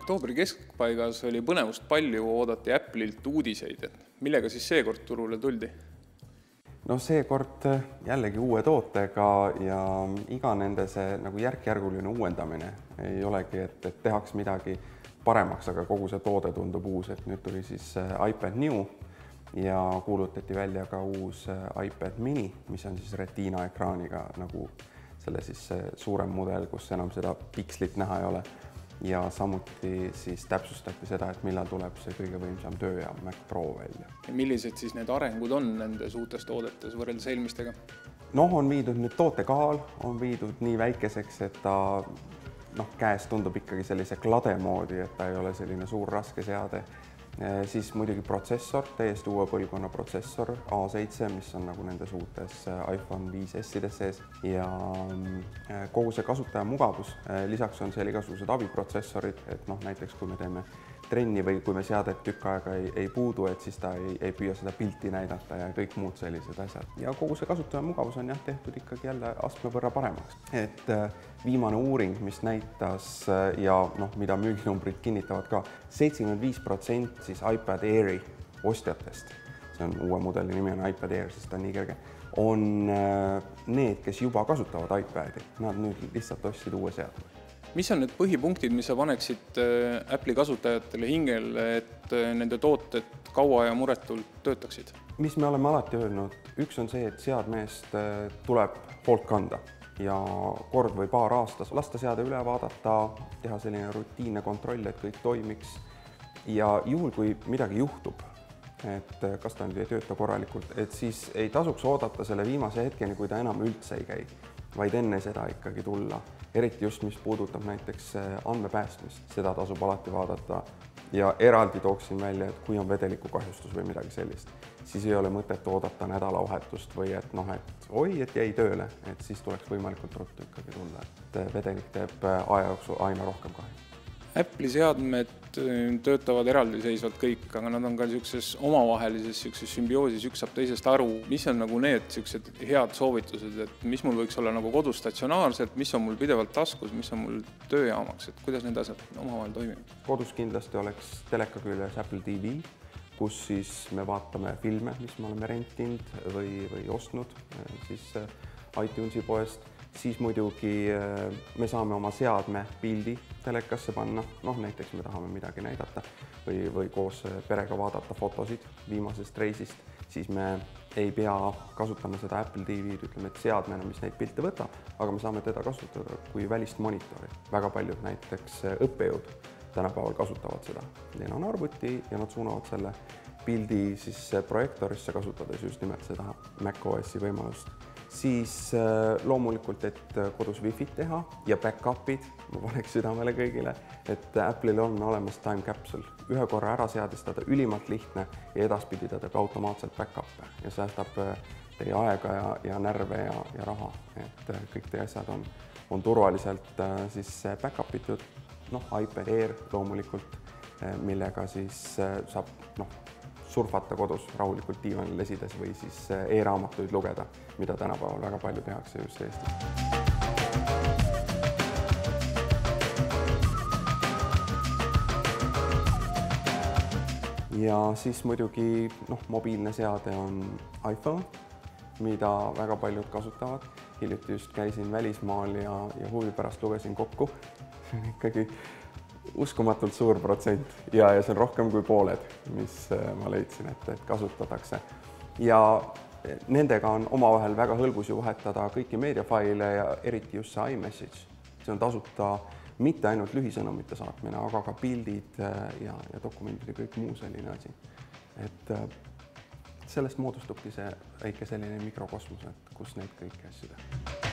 Oktoobri keskpaigas oli põnevust palju, oodati Apple'ilt uudiseid, millega siis seekord turule tuldi? No seekord jällegi uue tootega ja iga nende see nagu järk-järguline uuendamine ei olegi, et tehaks midagi paremaks, aga kogu see toode tundub uus, et nüüd tuli siis iPad New ja kuulutati välja ka uus iPad mini, mis on siis Retina ekraaniga nagu selle siis suurem mudel, kus enam seda pikslit näha ei ole. Ja samuti siis täpsustati seda, et millal tuleb see kõige võimsam tööjaam Mac Pro välja. Ja millised siis need arengud on nendes uutes toodetes võrreldes eelmistega? On viidud nüüd tootekaal, on viidud nii väikeseks, et ta käes tundub ikkagi sellise klade moodi, et ta ei ole selline suur raske seade. Siis muidugi protsessor, täiesti uue põlvkonna protsessor A7, mis on nagu nendes uutes iPhone 5S-ides sees ja kogu see kasutaja mugavus. Lisaks on seal igasugused abiprotsessorid, et näiteks kui me teeme trenni või kui me seadet tükk aega ei puudu, et siis ta ei püüa seda pilti näidata ja kõik muud sellised asjad. Ja kogu see kasutaja mugavus on tehtud ikkagi jälle astme võrra paremaks. Et viimane uuring, mis näitas ja mida müüginumbrid kinnitavad ka, 75% siis iPad Airi ostjatest, see on uue mudeli nimi on iPad Air, sest ta on nii kerge, on need, kes juba kasutavad iPadi. Nad nüüd lihtsalt ostsid uue seadme. Mis on need põhipunktid, mis sa paneksid Apple'i kasutajatele hingele, et nende tooted kaua ja muretult töötaksid? Mis me oleme alati öelnud, üks on see, et seadme eest tuleb hoolt kanda ja kord või paar aastas lasta seade üle vaadata, teha selline rutiinne kontroll, et kõik toimiks ja juhul, kui midagi juhtub, et kas ta nüüd ei tööta korralikult, et siis ei tasuks oodata selle viimase hetkeni, kui ta enam üldse ei käi, vaid enne seda ikkagi tulla. Eriti just, mis puudutab näiteks andmepäästmist, seda tasub alati vaadata ja eraldi tooksin välja, et kui on vedeliku kahjustus või midagi sellist, siis ei ole mõtet oodata nädalavahetust või et et jäi tööle, et siis tuleks võimalikult ruttu ikkagi tulla, et vedelik teeb aja jooksul aina rohkem kahju. Apple'i seadmed töötavad eraldiseisvalt kõik, aga nad on ka omavahelises sümbioosis, üks saab teisest aru. Mis on need head soovitused, et mis mul võiks olla kodus statsionaarselt, mis on mul pidevalt taskus, mis on mul tööjaamaks, et kuidas need asjad omavahel toimivad? Kodus kindlasti oleks teleka küljes Apple TV, kus siis me vaatame filme, mis me oleme rentinud või ostnud siis iTunesi poest. Siis muidugi me saame oma seadme pildi telekasse panna, näiteks me tahame midagi näidata või koos perega vaadata fotosid viimasest reisist, siis me ei pea kasutama seda Apple TV-d, ütleme, et seadmena, mis neid pilte võtab, aga me saame teda kasutada kui välist monitori. Väga paljud näiteks õppejõud tänapäeval kasutavad seda. Neil on arvuti ja nad suunavad selle pildi siis projektorisse, kasutades just nimelt seda macOS-i võimalust. Siis loomulikult, et kodus Wi-Fi teha ja back-upid, ma paneks südamele kõigile, et Apple'il on olemas time capsule. Ühe korra ära seadistada ülimalt lihtne ja edaspidi ta teeb automaatselt back-up'e ja säästab teie aega ja närve ja raha. Et kõik teie asjad on turvaliselt siis back-upitud, iPad Air loomulikult, millega siis saab surfata kodus rahulikult diivanil lesides või siis e-raamatuid lugeda, mida tänapäeval väga palju tehakse just Eestis. Ja siis muidugi mobiilne seade on iPhone, mida väga paljud kasutavad. Hiljuti just käisin välismaal ja huvi pärast lugesin kokku. See on ikkagi uskumatult suur protsent ja see on rohkem kui pooled, mis ma leidsin, et kasutatakse. Ja nendega on omavahel väga hõlbus ju vahetada kõiki meediafaile ja eriti just see iMessage. See on tasuta mitte ainult lühisõnumite saatmine, aga ka pildid ja dokumendid ja kõik muu selline asi. Et sellest moodustubki see väike selline mikrokosmos, kus neid kõiki asju teha.